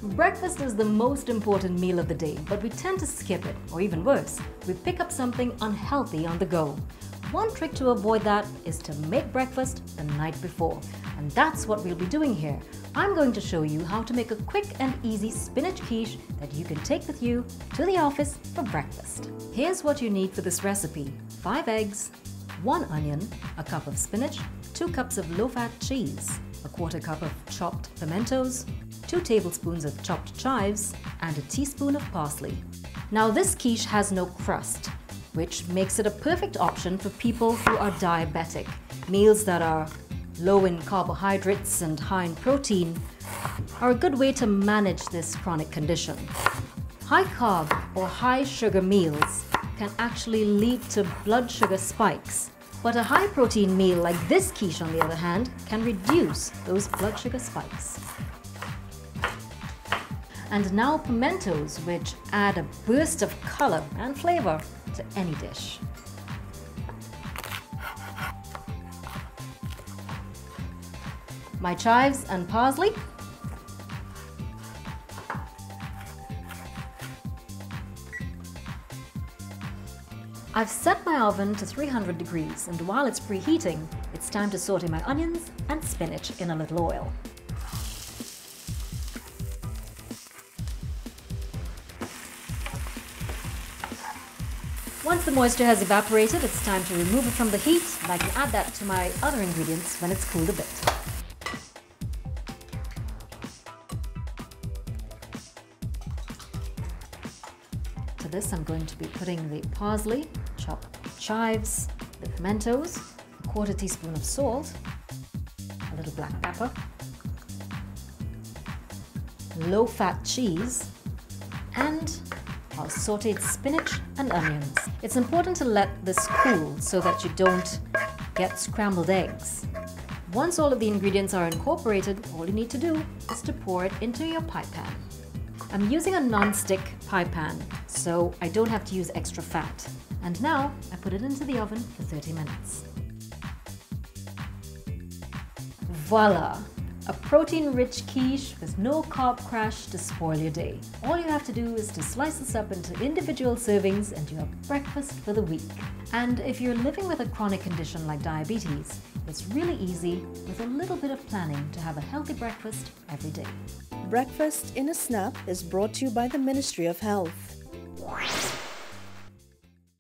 Breakfast is the most important meal of the day, but we tend to skip it, or even worse, we pick up something unhealthy on the go. One trick to avoid that is to make breakfast the night before, and that's what we'll be doing here. I'm going to show you how to make a quick and easy spinach quiche that you can take with you to the office for breakfast. Here's what you need for this recipe: 5 eggs, 1 onion, a cup of spinach, 2 cups of low-fat cheese, a 1/4 cup of chopped pimentos, 2 tablespoons of chopped chives, and a teaspoon of parsley. Now this quiche has no crust, which makes it a perfect option for people who are diabetic. Meals that are low in carbohydrates and high in protein are a good way to manage this chronic condition. High carb or high sugar meals can actually lead to blood sugar spikes, but a high protein meal like this quiche, on the other hand, can reduce those blood sugar spikes. And now pimentos, which add a burst of color and flavor to any dish. My chives and parsley. I've set my oven to 300 degrees, and while it's preheating, it's time to saute my onions and spinach in a little oil. Once the moisture has evaporated, it's time to remove it from the heat, and I can add that to my other ingredients when it's cooled a bit. To this, I'm going to be putting the parsley, chopped chives, the pimentos, a 1/4 teaspoon of salt, a little black pepper, low-fat cheese, and our sauteed spinach and onions. It's important to let this cool so that you don't get scrambled eggs. Once all of the ingredients are incorporated, all you need to do is to pour it into your pie pan. I'm using a non-stick pie pan, so I don't have to use extra fat. And now I put it into the oven for 30 minutes. Voila! A protein-rich quiche with no carb crash to spoil your day. All you have to do is to slice this up into individual servings and you have breakfast for the week. And if you're living with a chronic condition like diabetes, it's really easy with a little bit of planning to have a healthy breakfast every day. Breakfast in a Snap is brought to you by the Ministry of Health.